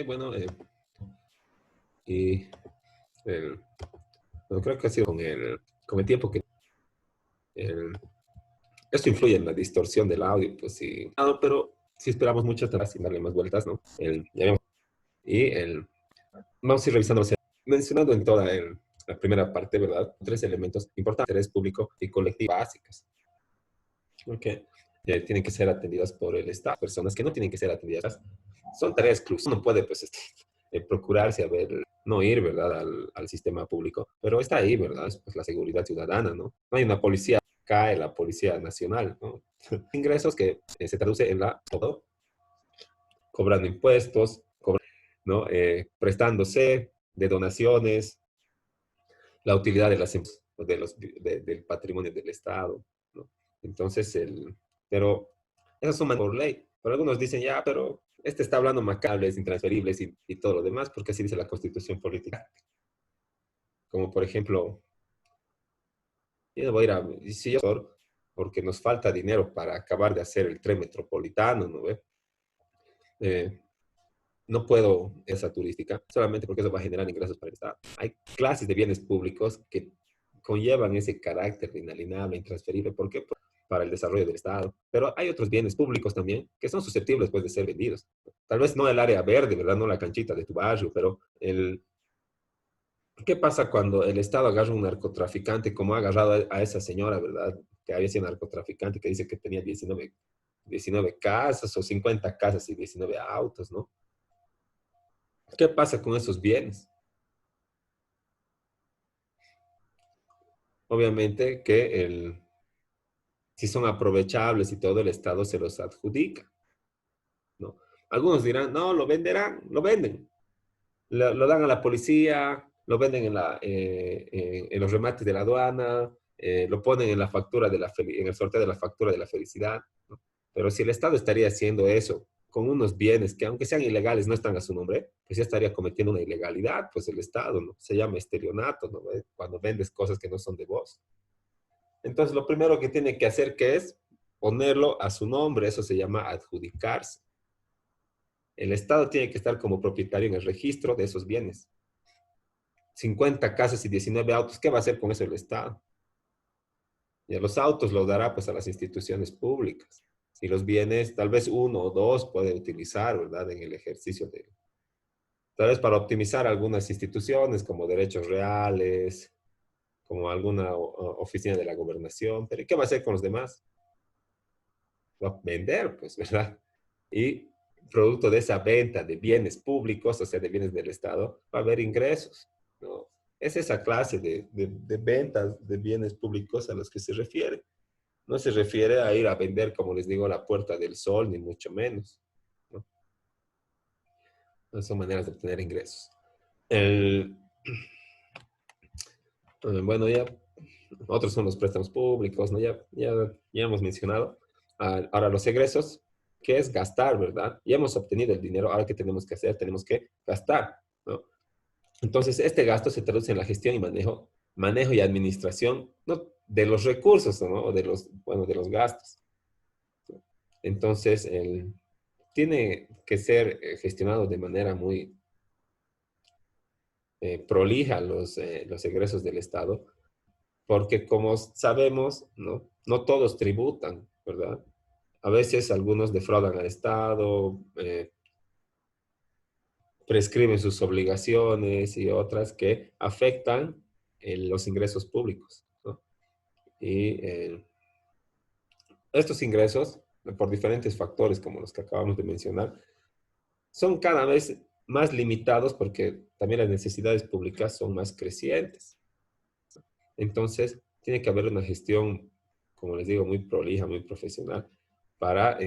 bueno, y el- bueno, creo que ha sido con el tiempo que el- esto influye en la distorsión del audio, pues sí. Pero si esperamos mucho atrás sin darle más vueltas, ¿no? Y vamos a ir revisando, o sea, mencionando en toda la primera parte, ¿verdad? Tres elementos importantes: interés público y colectivo básicos, que tienen que ser atendidas por el Estado. Personas que no tienen que ser atendidas son tareas cruciales. Uno puede, pues, procurarse a ver, no ir, ¿verdad?, al sistema público, pero está ahí, ¿verdad? Es, pues, la seguridad ciudadana, ¿no? No hay una policía, cae la Policía Nacional, ¿no? Ingresos que se traduce en todo, cobrando impuestos, ¿no? Prestándose de donaciones, la utilidad de del patrimonio del Estado, ¿no? Entonces, pero esas son por ley. Pero algunos dicen, ya, pero este está hablando macables, intransferibles y todo lo demás, porque así dice la Constitución política. Como por ejemplo, yo no voy a ir si yo, porque nos falta dinero para acabar de hacer el tren metropolitano, ¿no ve? Eh, no puedo esa turística, solamente porque eso va a generar ingresos para el Estado. Hay clases de bienes públicos que conllevan ese carácter inalienable, intransferible. ¿Por qué? Para el desarrollo del Estado. Pero hay otros bienes públicos también que son susceptibles, pues, de ser vendidos. Tal vez no el área verde, ¿verdad? No la canchita de tu barrio, pero ¿qué pasa cuando el Estado agarra un narcotraficante, como ha agarrado a esa señora, ¿verdad? Que había sido narcotraficante, que dice que tenía 19 casas o 50 casas y 19 autos, ¿no? ¿Qué pasa con esos bienes? Obviamente que si son aprovechables y todo, el Estado se los adjudica, ¿no? Algunos dirán, no, lo venderán, lo venden, lo dan a la policía, lo venden en los remates de la aduana, lo ponen en la factura en el sorteo de la factura de la felicidad, ¿no? Pero si el Estado estaría haciendo eso con unos bienes que, aunque sean ilegales, no están a su nombre, pues ya estaría cometiendo una ilegalidad, pues el Estado, ¿no? Se llama esterionato, ¿no? Cuando vendes cosas que no son de vos. Entonces, lo primero que tiene que hacer, que es ponerlo a su nombre, eso se llama adjudicarse. El Estado tiene que estar como propietario en el registro de esos bienes. 50 casas y 19 autos, ¿qué va a hacer con eso el Estado? Y a los autos los dará, pues, a las instituciones públicas. Y los bienes, tal vez uno o dos puede utilizar, ¿verdad?, en el ejercicio tal vez para optimizar algunas instituciones como derechos reales, como alguna oficina de la gobernación. Pero ¿y qué va a hacer con los demás? Va a vender, pues, ¿verdad? Y producto de esa venta de bienes públicos, o sea, de bienes del Estado, va a haber ingresos, ¿no? Es esa clase de ventas de bienes públicos a los que se refiere. No se refiere a ir a vender, como les digo, a la Puerta del Sol, ni mucho menos, ¿no? No son maneras de obtener ingresos. El, bueno, ya otros son los préstamos públicos, ¿no? Ya hemos mencionado. Ahora, los egresos, ¿qué es gastar, verdad? Ya hemos obtenido el dinero, ahora ¿qué tenemos que hacer? Tenemos que gastar, ¿no? Entonces, este gasto se traduce en la gestión y manejo y administración, ¿no?, de los recursos, ¿no? O bueno, de los gastos. Entonces, tiene que ser gestionado de manera muy prolija los egresos del Estado, porque como sabemos, ¿no? No todos tributan, ¿verdad? A veces algunos defraudan al Estado, prescriben sus obligaciones y otras que afectan los ingresos públicos, ¿no? Y estos ingresos, por diferentes factores como los que acabamos de mencionar, son cada vez más limitados porque también las necesidades públicas son más crecientes. Entonces, tiene que haber una gestión, como les digo, muy prolija, muy profesional para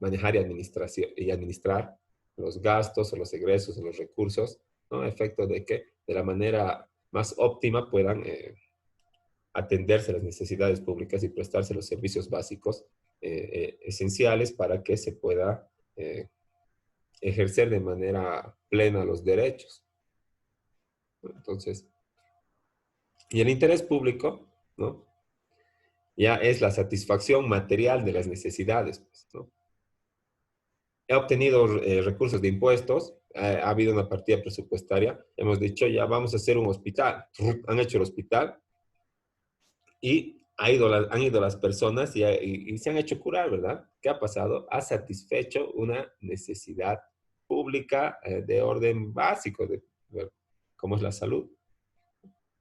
manejar y administrar los gastos o los egresos o los recursos, ¿no? A efecto de que de la manera más óptima puedan atenderse las necesidades públicas y prestarse los servicios básicos esenciales para que se pueda ejercer de manera plena los derechos. Entonces, y el interés público, ¿no?, ya es la satisfacción material de las necesidades, pues, ¿no? he obtenido recursos de impuestos, ha habido una partida presupuestaria, hemos dicho ya vamos a hacer un hospital, han hecho el hospital y han ido las personas y se han hecho curar, ¿verdad? ¿Qué ha pasado? Ha satisfecho una necesidad pública de orden básico, como es la salud.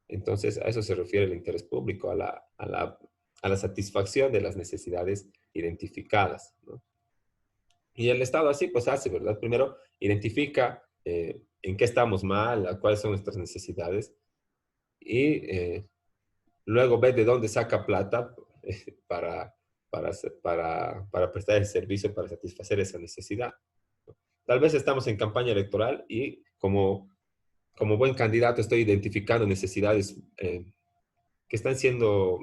Entonces, a eso se refiere el interés público, a la satisfacción de las necesidades identificadas, ¿no? Y el Estado así pues hace, ¿verdad? Primero identifica en qué estamos mal, cuáles son nuestras necesidades y luego ve de dónde saca plata para, para prestar el servicio, para satisfacer esa necesidad. Tal vez estamos en campaña electoral y como buen candidato estoy identificando necesidades que están siendo,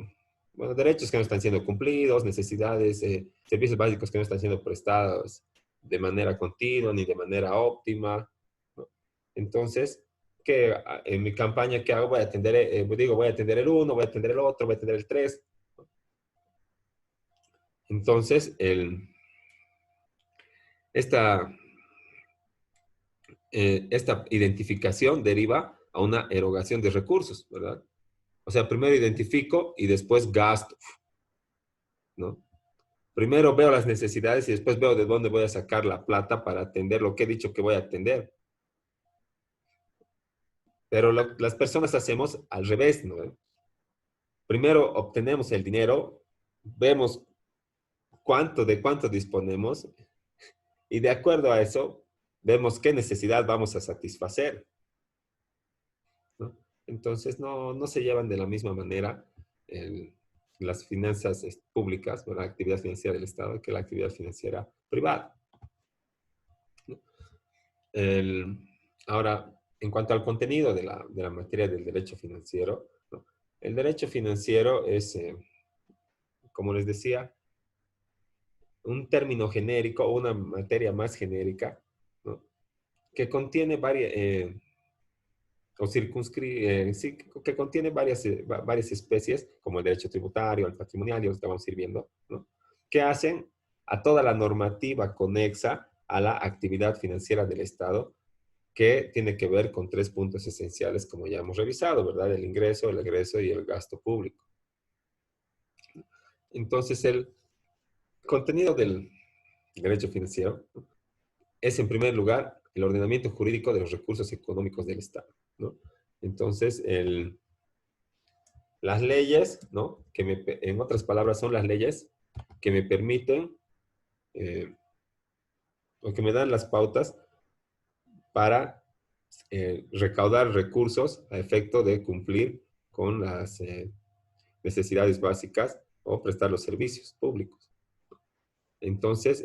bueno, derechos que no están siendo cumplidos, necesidades, servicios básicos que no están siendo prestados de manera continua ni de manera óptima, ¿no? Entonces, que en mi campaña, ¿qué hago? Voy a atender, digo, voy a atender el uno, voy a atender el otro, voy a atender el tres. Entonces, esta, esta identificación deriva a una erogación de recursos, ¿verdad? O sea, primero identifico y después gasto, ¿no? Primero veo las necesidades y después veo de dónde voy a sacar la plata para atender lo que he dicho que voy a atender. Pero las personas hacemos al revés, ¿no? Primero obtenemos el dinero, vemos de cuánto disponemos y de acuerdo a eso vemos qué necesidad vamos a satisfacer, ¿no? Entonces no se llevan de la misma manera el, las finanzas públicas, ¿no? La actividad financiera del Estado que la actividad financiera privada, ¿no? El, ahora, en cuanto al contenido de la materia del derecho financiero, ¿no? El derecho financiero es, como les decía, un término genérico o una materia más genérica, ¿no? Que contiene varias, o sí, que contiene varias especies, como el derecho tributario, el patrimonial, y lo vamos a ir viendo, ¿no? Que hacen a toda la normativa conexa a la actividad financiera del Estado, que tiene que ver con tres puntos esenciales, como ya hemos revisado, ¿verdad? El ingreso, el egreso y el gasto público. Entonces, el contenido del derecho financiero, ¿no? Es, en primer lugar, el ordenamiento jurídico de los recursos económicos del Estado, ¿no? Entonces, las leyes, ¿no? En otras palabras, son las leyes que me permiten eh, o que me dan las pautas para recaudar recursos a efecto de cumplir con las necesidades básicas o prestar los servicios públicos. Entonces,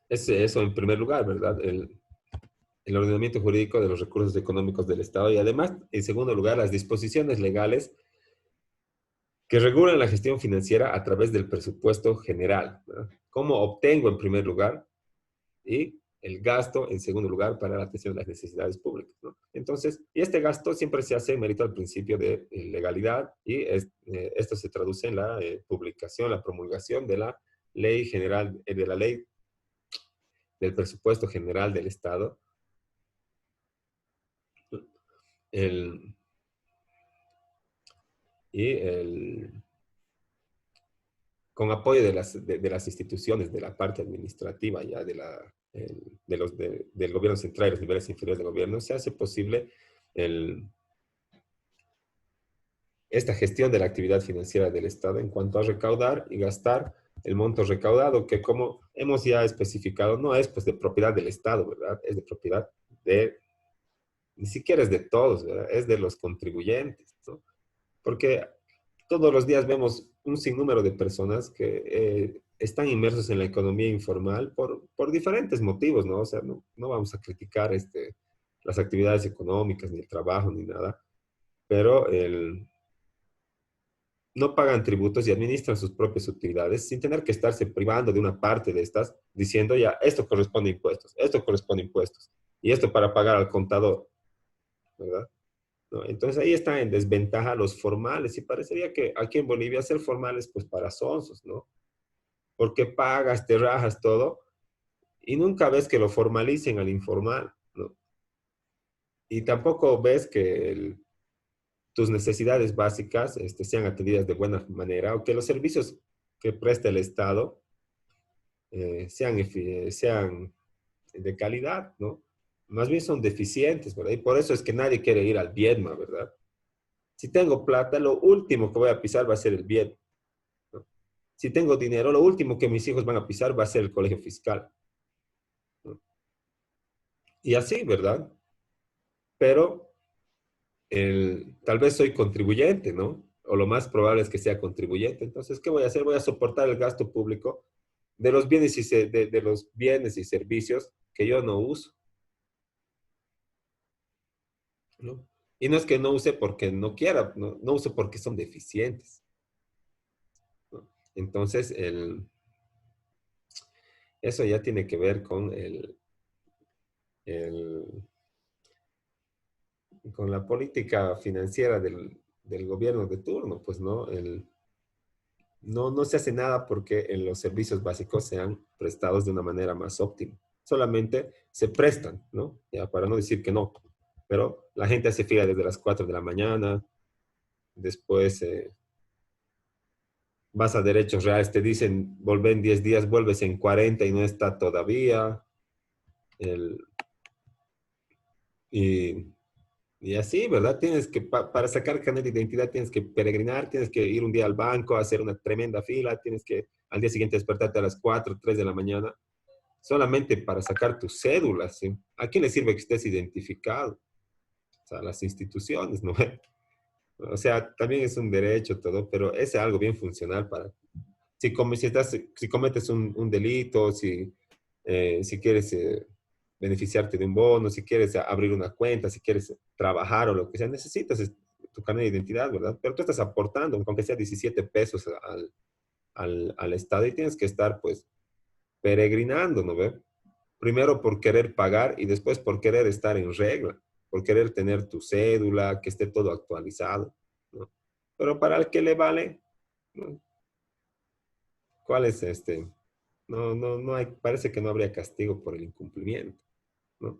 es eso en primer lugar, ¿verdad? El ordenamiento jurídico de los recursos económicos del Estado y además, en segundo lugar, las disposiciones legales que regulan la gestión financiera a través del presupuesto general, ¿verdad? ¿Cómo obtengo en primer lugar? Y el gasto en segundo lugar para la atención de las necesidades públicas, ¿no? Entonces, y este gasto siempre se hace en mérito al principio de legalidad y esto se traduce en la publicación, la promulgación de la ley general, de la ley del presupuesto general del Estado, el, y con apoyo de las instituciones, de la parte administrativa ya del gobierno central y los niveles inferiores de gobierno, se hace posible esta gestión de la actividad financiera del Estado en cuanto a recaudar y gastar el monto recaudado, que como hemos ya especificado, no es pues de propiedad del Estado, ¿verdad? Es de propiedad ni siquiera es de todos, ¿verdad? Es de los contribuyentes, ¿no? Porque todos los días vemos un sinnúmero de personas que están inmersos en la economía informal por diferentes motivos, ¿no? O sea, no vamos a criticar las actividades económicas, ni el trabajo, ni nada, pero no pagan tributos y administran sus propias utilidades sin tener que estarse privando de una parte de estas, diciendo ya, esto corresponde a impuestos, esto corresponde a impuestos, y esto para pagar al contador, ¿verdad? ¿No? Entonces ahí están en desventaja los formales, y parecería que aquí en Bolivia ser formales, pues para sonsos, ¿no? porque pagas, te rajas todo, y nunca ves que lo formalicen al informal, ¿no? Y tampoco ves que tus necesidades básicas sean atendidas de buena manera o que los servicios que presta el Estado sean de calidad, ¿no? Más bien son deficientes, ¿verdad? Y por eso es que nadie quiere ir al Viedma, ¿verdad? Si tengo plata, lo último que voy a pisar va a ser el Viedma, ¿no? Si tengo dinero, lo último que mis hijos van a pisar va a ser el colegio fiscal, ¿no? Y así, ¿verdad? Pero tal vez soy contribuyente, ¿no? O lo más probable es que sea contribuyente. Entonces, ¿qué voy a hacer? Voy a soportar el gasto público de los bienes de los bienes y servicios que yo no uso, ¿no? Y no es que no use porque no quiera, no, no uso porque son deficientes, ¿no? Entonces, eso ya tiene que ver con el, con la política financiera del gobierno de turno, pues, ¿no? No se hace nada porque los servicios básicos sean prestados de una manera más óptima. Solamente se prestan, ¿no? Ya, para no decir que no. Pero la gente hace fila desde las 4 de la mañana, después vas a derechos reales, te dicen, volver en 10 días, vuelves en 40 y no está todavía. El, y, y así, ¿verdad? Tienes que, para sacar carnet de identidad, tienes que peregrinar, tienes que ir un día al banco, hacer una tremenda fila, tienes que al día siguiente despertarte a las 4 3 de la mañana solamente para sacar tu cédula, ¿sí? ¿A quién le sirve que estés identificado? O sea, las instituciones, ¿no? O sea, también es un derecho todo, pero es algo bien funcional para, si cometes un delito, si quieres beneficiarte de un bono, si quieres abrir una cuenta, si quieres trabajar o lo que sea, necesitas tu carnet de identidad, ¿verdad? Pero tú estás aportando, aunque sea 17 pesos al Estado y tienes que estar, pues, peregrinando, ¿no ve? Primero por querer pagar y después por querer estar en regla, por querer tener tu cédula, que esté todo actualizado, ¿no? Pero para el que le vale, ¿no? ¿Cuál es este? No hay, parece que no habría castigo por el incumplimiento, ¿no?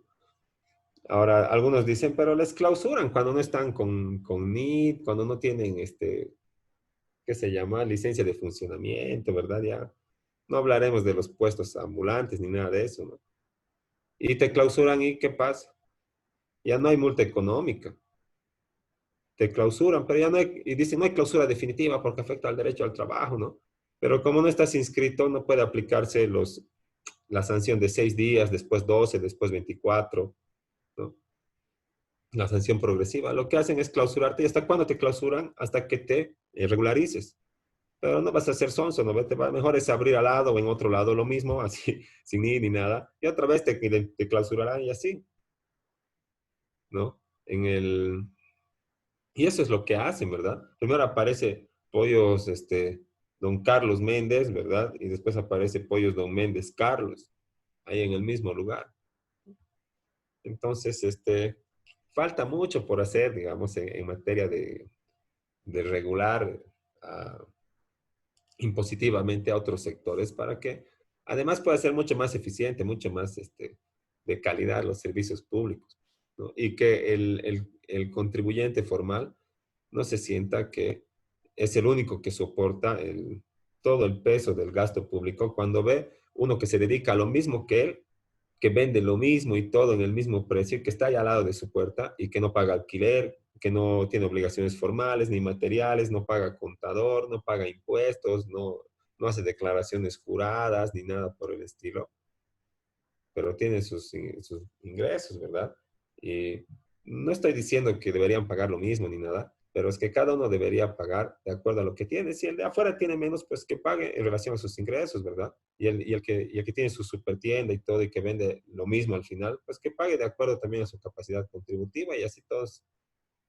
Ahora, algunos dicen, pero les clausuran cuando no están con NIT, cuando no tienen, ¿qué se llama? Licencia de funcionamiento, ¿verdad? Ya no hablaremos de los puestos ambulantes ni nada de eso, ¿no? Y te clausuran y ¿qué pasa? Ya no hay multa económica, te clausuran, pero ya no hay, y dicen, no hay clausura definitiva porque afecta al derecho al trabajo, ¿no? Pero como no estás inscrito, no puede aplicarse la sanción de 6 días, después 12, después 24, ¿no? La sanción progresiva. Lo que hacen es clausurarte. ¿Y hasta cuándo te clausuran? Hasta que te regularices. Pero no vas a ser sonso, ¿no? Mejor es abrir al lado o en otro lado lo mismo, así, sin ir ni nada. Y otra vez te clausurarán y así, ¿no? Y eso es lo que hacen, ¿verdad? Primero aparece Pollos, Don Carlos Méndez, ¿verdad? Y después aparece Pollos Don Méndez Carlos, ahí en el mismo lugar. Entonces, falta mucho por hacer, digamos, en materia de regular ah, impositivamente a otros sectores para que además pueda ser mucho más eficiente, mucho más de calidad los servicios públicos, ¿no? Y que el contribuyente formal no se sienta que es el único que soporta todo el peso del gasto público cuando ve uno que se dedica a lo mismo que él, que vende lo mismo y todo en el mismo precio, que está ahí al lado de su puerta y que no paga alquiler, que no tiene obligaciones formales ni materiales, no paga contador, no paga impuestos, no hace declaraciones juradas ni nada por el estilo, pero tiene sus ingresos, ¿verdad? Y no estoy diciendo que deberían pagar lo mismo ni nada, pero es que cada uno debería pagar de acuerdo a lo que tiene. Si el de afuera tiene menos, pues que pague en relación a sus ingresos, ¿verdad? Y el que tiene su super tienda y todo y que vende lo mismo al final, pues que pague de acuerdo también a su capacidad contributiva y así todos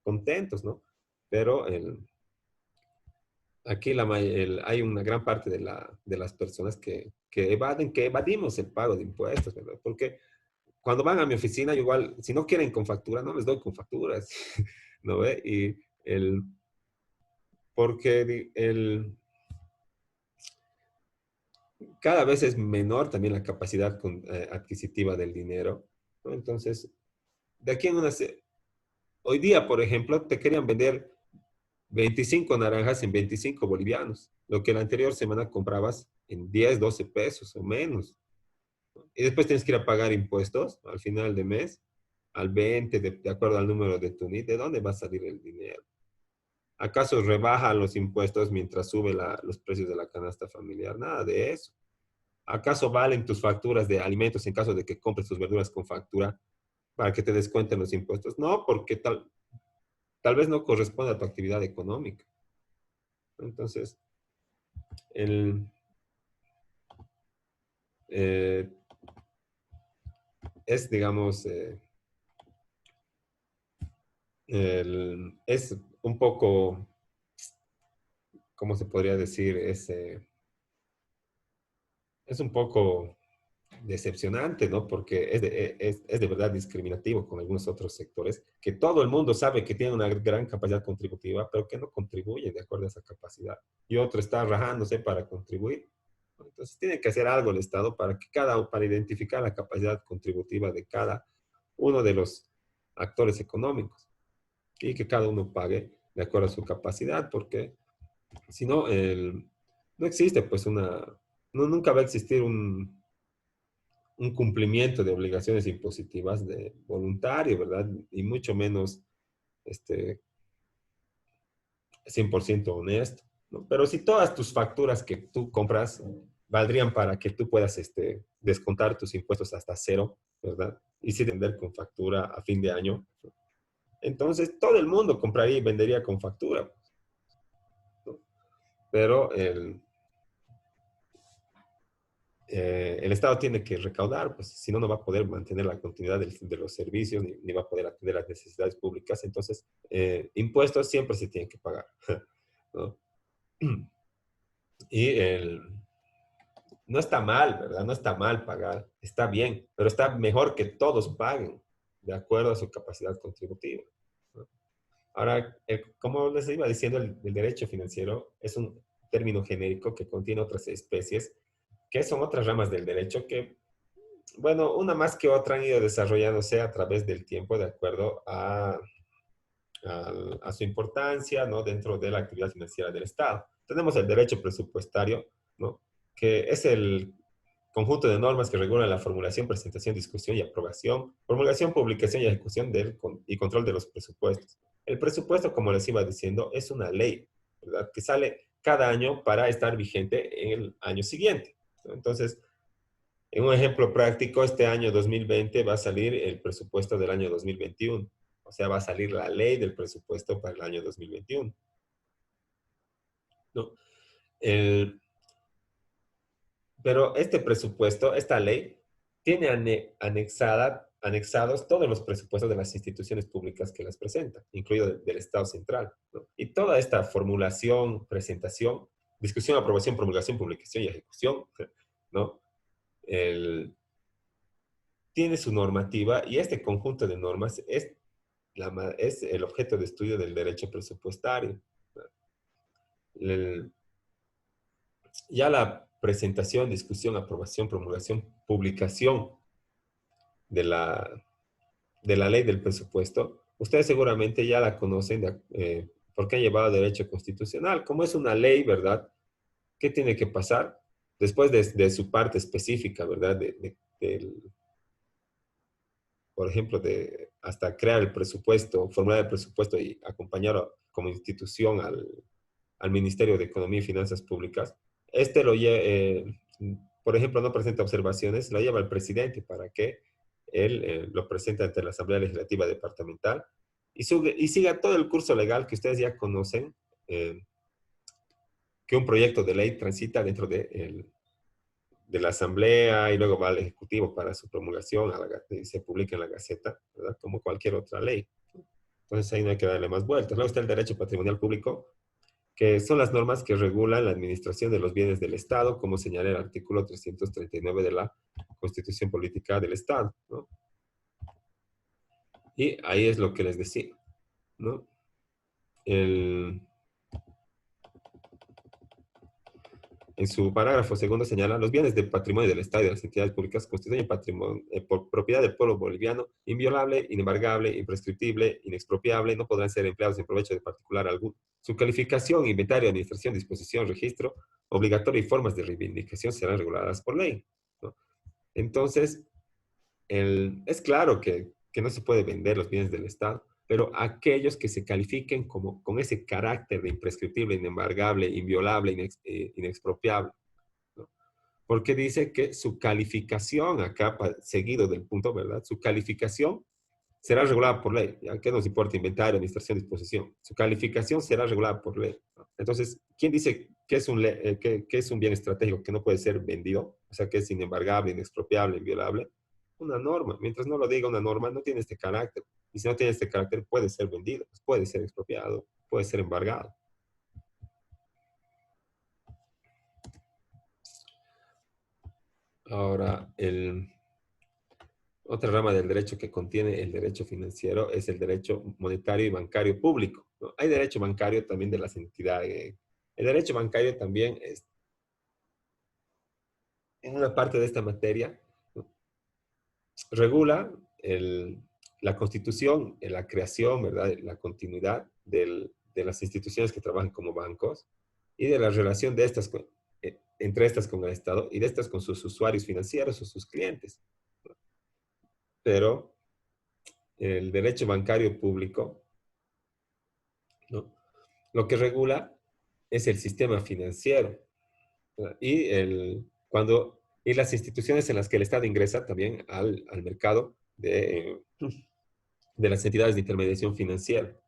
contentos, ¿no? Pero aquí hay una gran parte de las personas que evadimos el pago de impuestos, ¿verdad? Porque cuando van a mi oficina, yo igual, si no quieren con factura, no les doy con facturas, ¿no ve? Porque cada vez es menor también la capacidad adquisitiva del dinero, ¿no? Entonces, de aquí en hoy día, por ejemplo, te querían vender 25 naranjas en 25 bolivianos, lo que la anterior semana comprabas en 10, 12 pesos o menos. Y después tienes que ir a pagar impuestos al final de mes, al 20, de acuerdo al número de tu NIT. ¿De dónde va a salir el dinero? ¿Acaso rebajan los impuestos mientras sube los precios de la canasta familiar? Nada de eso. ¿Acaso valen tus facturas de alimentos en caso de que compres tus verduras con factura para que te descuenten los impuestos? No, porque tal vez no corresponde a tu actividad económica. Entonces, el, eh, es, digamos, es un poco, ¿cómo se podría decir? Es un poco decepcionante, ¿no? Porque es de verdad discriminativo con algunos otros sectores, que todo el mundo sabe que tiene una gran capacidad contributiva, pero que no contribuye de acuerdo a esa capacidad. Y otro está rajándose para contribuir. Entonces tiene que hacer algo el Estado para identificar la capacidad contributiva de cada uno de los actores económicos y que cada uno pague de acuerdo a su capacidad, porque si no, no existe pues nunca va a existir un cumplimiento de obligaciones impositivas de voluntario, ¿verdad? Y mucho menos este, 100% honesto, ¿no? Pero si todas tus facturas que tú compras valdrían para que tú puedas descontar tus impuestos hasta cero, ¿verdad? Y si vender con factura a fin de año, entonces todo el mundo compraría y vendería con factura, ¿no? Pero el Estado tiene que recaudar, pues si no, no va a poder mantener la continuidad de los servicios ni va a poder atender las necesidades públicas. Entonces, impuestos siempre se tienen que pagar, ¿no? Y no está mal, ¿verdad? No está mal pagar, está bien, pero está mejor que todos paguen de acuerdo a su capacidad contributiva, ¿no? Ahora, como les iba diciendo, el derecho financiero es un término genérico que contiene otras especies, que son otras ramas del derecho que, bueno, una más que otra han ido desarrollándose a través del tiempo de acuerdo a su importancia, ¿no? Dentro de la actividad financiera del Estado. Tenemos el derecho presupuestario, ¿no? Que es el conjunto de normas que regulan la formulación, presentación, discusión y aprobación, promulgación, publicación y ejecución y control de los presupuestos. El presupuesto, como les iba diciendo, es una ley, ¿verdad? Que sale cada año para estar vigente en el año siguiente, ¿no? Entonces, en un ejemplo práctico, este año 2020 va a salir el presupuesto del año 2021. O sea, va a salir la ley del presupuesto para el año 2021, ¿no? El, pero este presupuesto, esta ley, tiene anexados todos los presupuestos de las instituciones públicas que las presentan, incluido del Estado central, ¿no? Y toda esta formulación, presentación, discusión, aprobación, promulgación, publicación y ejecución, ¿no? El, tiene su normativa y este conjunto de normas es el objeto de estudio del derecho presupuestario. El, ya la presentación, discusión, aprobación, promulgación, publicación de de la ley del presupuesto, ustedes seguramente ya la conocen porque han llevado derecho constitucional. Como es una ley, ¿verdad? ¿Qué tiene que pasar? Después de su parte específica, ¿verdad? Por ejemplo, de hasta crear el presupuesto, formular el presupuesto y acompañar como institución al Ministerio de Economía y Finanzas Públicas. Este por ejemplo, no presenta observaciones, lo lleva el presidente para que él lo presente ante la Asamblea Legislativa Departamental y siga todo el curso legal que ustedes ya conocen, que un proyecto de ley transita dentro de la Asamblea y luego va al Ejecutivo para su promulgación y se publica en la Gaceta, ¿verdad? Como cualquier otra ley. Entonces ahí no hay que darle más vueltas. Luego está el derecho patrimonial público, que son las normas que regulan la administración de los bienes del Estado, como señala el artículo 339 de la Constitución Política del Estado, ¿no? Y ahí es lo que les decía, ¿no? El, en su parágrafo segundo señala, los bienes del patrimonio del Estado y de las entidades públicas constituyen patrimonio, por propiedad del pueblo boliviano, inviolable, inembargable, imprescriptible, inexpropiable, no podrán ser empleados en provecho de particular alguno. Su calificación, inventario, administración, disposición, registro, obligatorio y formas de reivindicación serán reguladas por ley, ¿no? Entonces, es claro que no se puede vender los bienes del Estado, pero aquellos que se califiquen como con ese carácter de imprescriptible, inembargable, inviolable, inexpropiable, ¿no? Porque dice que su calificación, acá seguido del punto, ¿verdad? Su calificación será regulada por ley. ¿Ya? ¿Qué nos importa inventario, administración, disposición? Su calificación será regulada por ley, ¿no? Entonces, ¿quién dice que es que es un bien estratégico que no puede ser vendido? O sea, que es inembargable, inexpropiable, inviolable. Una norma. Mientras no lo diga una norma, no tiene este carácter. Y si no tiene este carácter, puede ser vendido, puede ser expropiado, puede ser embargado. Ahora, otra rama del derecho que contiene el derecho financiero es el derecho monetario y bancario público, ¿no? Hay derecho bancario también de las entidades. El derecho bancario también es, en una parte de esta materia, ¿no? Regula la constitución, la creación, ¿verdad? La continuidad de las instituciones que trabajan como bancos y de la relación de estas entre estas con el Estado y de estas con sus usuarios financieros o sus clientes, ¿no? Pero el derecho bancario público, ¿no? Lo que regula es el sistema financiero, ¿verdad? Y las instituciones en las que el Estado ingresa también al mercado de las entidades de intermediación financiera,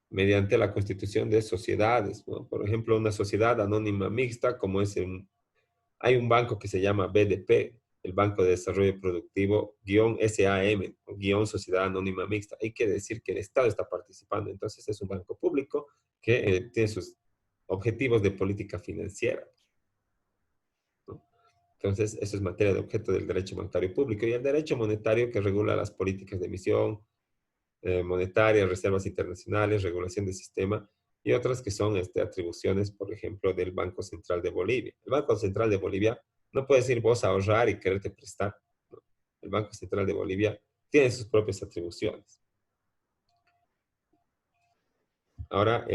mediante la constitución de sociedades, ¿no? Por ejemplo, una sociedad anónima mixta, como hay un banco que se llama BDP, el Banco de Desarrollo Productivo, SAM, Sociedad Anónima Mixta. Hay que decir que el Estado está participando, entonces es un banco público que tiene sus objetivos de política financiera, ¿no? Entonces, eso es materia de objeto del derecho bancario público. Y el derecho monetario que regula las políticas de emisión monetaria, reservas internacionales, regulación del sistema y otras que son atribuciones, por ejemplo, del Banco Central de Bolivia. El Banco Central de Bolivia no puedes ir vos a ahorrar y quererte prestar, ¿no? El Banco Central de Bolivia tiene sus propias atribuciones. Ahora,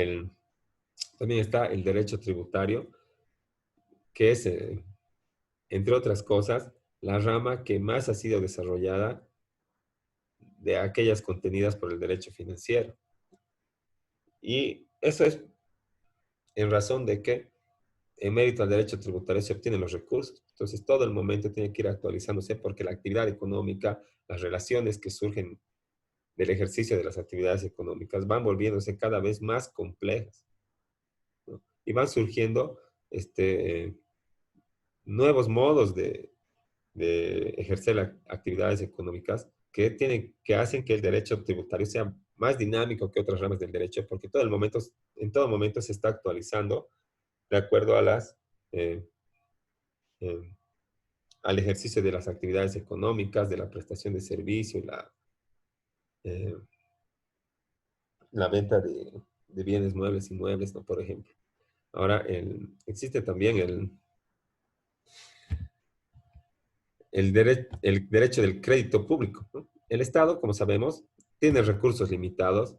también está el derecho tributario, que es, entre otras cosas, la rama que más ha sido desarrollada de aquellas contenidas por el derecho financiero. Y eso es en razón de que en mérito al derecho tributario se obtienen los recursos. Entonces, todo el momento tiene que ir actualizándose porque la actividad económica, las relaciones que surgen del ejercicio de las actividades económicas van volviéndose cada vez más complejas, ¿no? Y van surgiendo nuevos modos de ejercer las actividades económicas que hacen que el derecho tributario sea más dinámico que otras ramas del derecho, porque en todo momento se está actualizando de acuerdo a eh, eh, al ejercicio de las actividades económicas, de la prestación de servicios, eh, la venta de bienes muebles y inmuebles, ¿no? Por ejemplo. Ahora, existe también el derecho del crédito público, ¿no? El Estado, como sabemos, tiene recursos limitados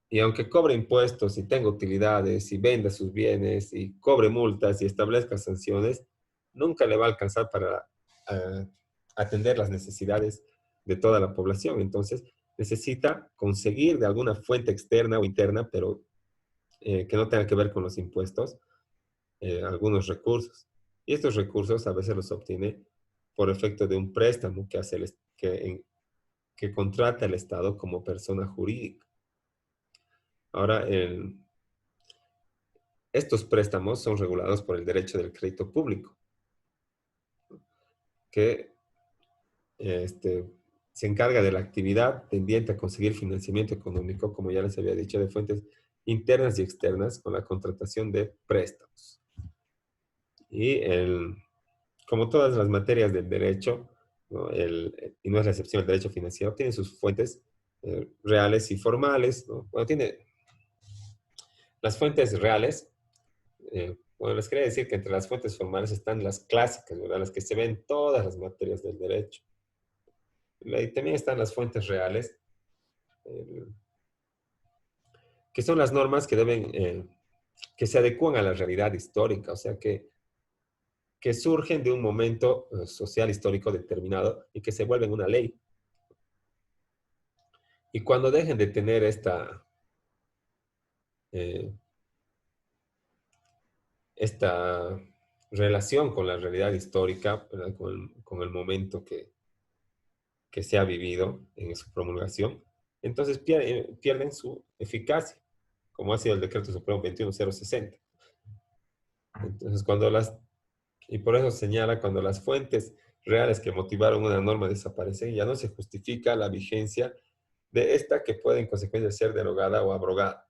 y aunque cobre impuestos y tenga utilidades y venda sus bienes y cobre multas y establezca sanciones, nunca le va a alcanzar para uh, atender las necesidades de toda la población. Entonces, necesita conseguir de alguna fuente externa o interna, pero que no tenga que ver con los impuestos, algunos recursos. Y estos recursos a veces los obtiene por efecto de un préstamo que contrata el Estado como persona jurídica. Ahora, estos préstamos son regulados por el derecho del crédito público, que se encarga de la actividad tendiente a conseguir financiamiento económico, como ya les había dicho, de fuentes internas y externas con la contratación de préstamos. Y como todas las materias del derecho, ¿no? Y no es la excepción el derecho financiero, tiene sus fuentes reales y formales, ¿no? Bueno, tiene las fuentes reales, bueno, les quería decir que entre las fuentes formales están las clásicas, ¿verdad? Las que se ven en todas las materias del derecho. Y también están las fuentes reales, eh, que son las normas que que se adecúan a la realidad histórica, o sea, que surgen de un momento social histórico determinado y que se vuelven una ley. Y cuando dejen de tener eh, esta relación con la realidad histórica, ¿verdad? Con el momento que se ha vivido en su promulgación, entonces pierden su eficacia, como ha sido el Decreto Supremo 21060. Entonces, y por eso señala, cuando las fuentes reales que motivaron una norma desaparecen, ya no se justifica la vigencia de esta, que puede en consecuencia ser derogada o abrogada.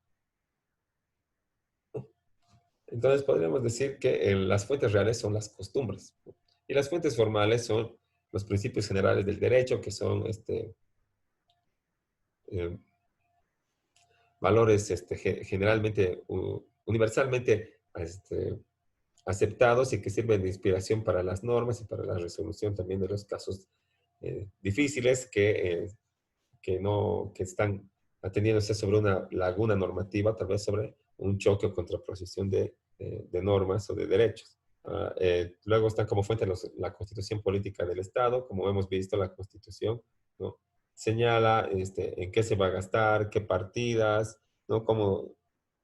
Entonces podríamos decir que las fuentes reales son las costumbres, ¿no? Y las fuentes formales son los principios generales del derecho, que son eh, valores generalmente, universalmente aceptados, y que sirven de inspiración para las normas y para la resolución también de los casos difíciles que están atendiéndose sobre una laguna normativa, tal vez sobre un choque o contraposición de normas o de derechos. Luego están como fuente la Constitución Política del Estado. Como hemos visto, la Constitución, ¿no?, señala en qué se va a gastar, qué partidas, ¿no?,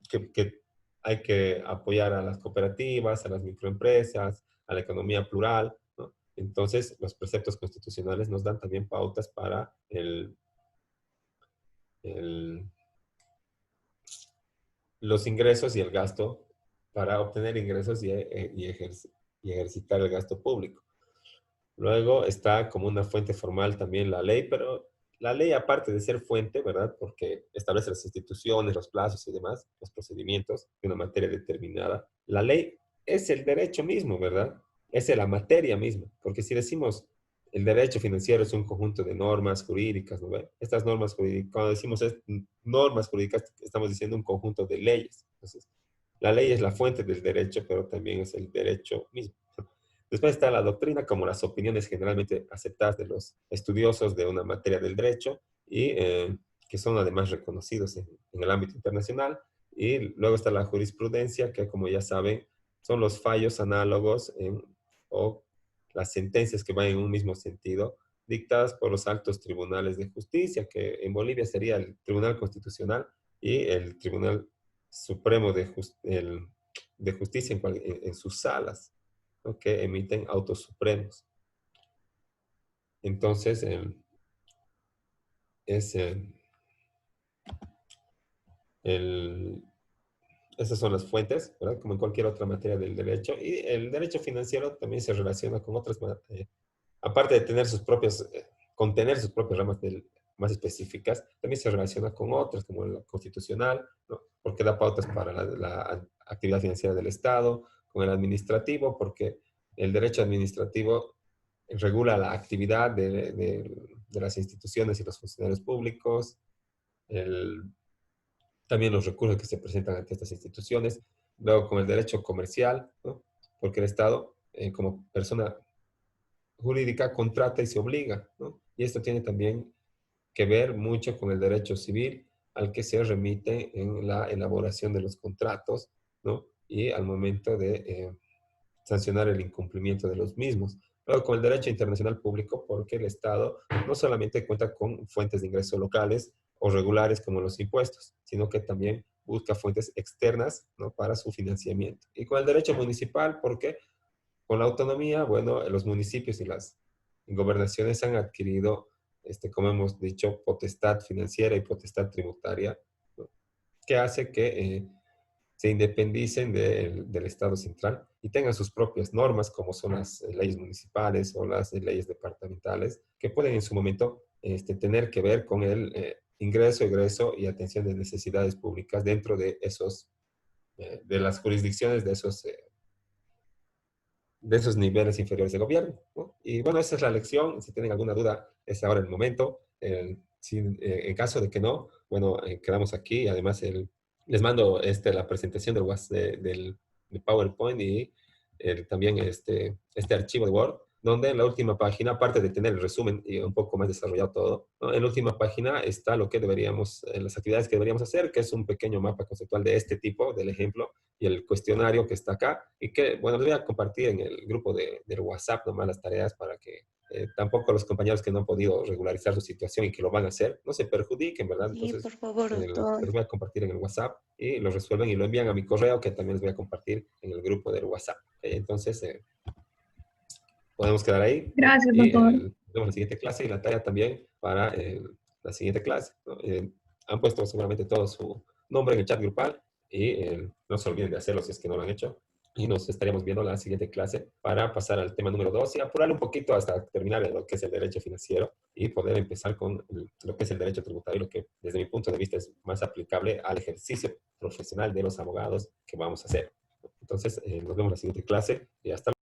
que hay que apoyar a las cooperativas, a las microempresas, a la economía plural, ¿no? Entonces, los preceptos constitucionales nos dan también pautas para el, los ingresos y el gasto, para obtener ingresos y ejercitar el gasto público. Luego está como una fuente formal también la ley, pero la ley, aparte de ser fuente, ¿verdad? Porque establece las instituciones, los plazos y demás, los procedimientos de una materia determinada. La ley es el derecho mismo, ¿verdad? Es la materia misma, porque si decimos el derecho financiero es un conjunto de normas jurídicas, ¿no ve? Estas normas jurídicas, cuando decimos normas jurídicas, estamos diciendo un conjunto de leyes. Entonces, la ley es la fuente del derecho, pero también es el derecho mismo. Después está la doctrina, como las opiniones generalmente aceptadas de los estudiosos de una materia del derecho, y que son además reconocidos en el ámbito internacional. Y luego está la jurisprudencia, que, como ya saben, son los fallos análogos o las sentencias que van en un mismo sentido, dictadas por los altos tribunales de justicia, que en Bolivia sería el Tribunal Constitucional y el Tribunal Supremo de Justicia en sus salas, ¿no?, que emiten autos supremos. Entonces, es el, esas son las fuentes, ¿verdad? Como en cualquier otra materia del derecho. Y el derecho financiero también se relaciona con otras, aparte de tener contener sus propias ramas más específicas, también se relaciona con otras, como la constitucional, ¿no?, porque da pautas para la actividad financiera del Estado; con el administrativo, porque el derecho administrativo regula la actividad de las instituciones y los funcionarios públicos; el, también los recursos que se presentan ante estas instituciones. Luego, con el derecho comercial, ¿no?, porque el Estado, como persona jurídica, contrata y se obliga, ¿no? Y esto tiene también que ver mucho con el derecho civil, al que se remite en la elaboración de los contratos, ¿no?, y al momento de sancionar el incumplimiento de los mismos. Luego, con el derecho internacional público, porque el Estado no solamente cuenta con fuentes de ingresos locales o regulares como los impuestos, sino que también busca fuentes externas, ¿no?, para su financiamiento. Y con el derecho municipal, porque con la autonomía, bueno, los municipios y las gobernaciones han adquirido, como hemos dicho, potestad financiera y potestad tributaria, ¿no?, que hace que se independicen del Estado central y tengan sus propias normas, como son las leyes municipales o las leyes departamentales, que pueden en su momento tener que ver con el ingreso, egreso y atención de necesidades públicas dentro de de las jurisdicciones de esos niveles inferiores de gobierno, ¿no? Y bueno, esa es la lección. Si tienen alguna duda, es ahora el momento. En caso de que no, bueno, quedamos aquí. Además, les mando la presentación del de PowerPoint y también este archivo de Word, donde en la última página, aparte de tener el resumen y un poco más desarrollado todo, ¿no? En la última página está lo que deberíamos, las actividades que deberíamos hacer, que es un pequeño mapa conceptual de este tipo, del ejemplo, y el cuestionario que está acá, y que, bueno, les voy a compartir en el grupo del WhatsApp nomás las tareas para que tampoco los compañeros que no han podido regularizar su situación y que lo van a hacer, no se perjudiquen, ¿verdad? Sí, por Entonces, favor, doctor. les voy a compartir en el WhatsApp y lo resuelven y lo envían a mi correo, que también les voy a compartir en el grupo del WhatsApp. Entonces, podemos quedar ahí, ¿no? Gracias, Y doctor. nos vemos en la siguiente clase y la tarea también para la siguiente clase, ¿no? Han puesto seguramente todo su nombre en el chat grupal y no se olviden de hacerlo si es que no lo han hecho. Y nos estaríamos viendo en la siguiente clase para pasar al tema número 2 y apurar un poquito hasta terminar lo que es el derecho financiero y poder empezar con lo que es el derecho tributario, lo que desde mi punto de vista es más aplicable al ejercicio profesional de los abogados que vamos a hacer. Entonces, nos vemos en la siguiente clase y hasta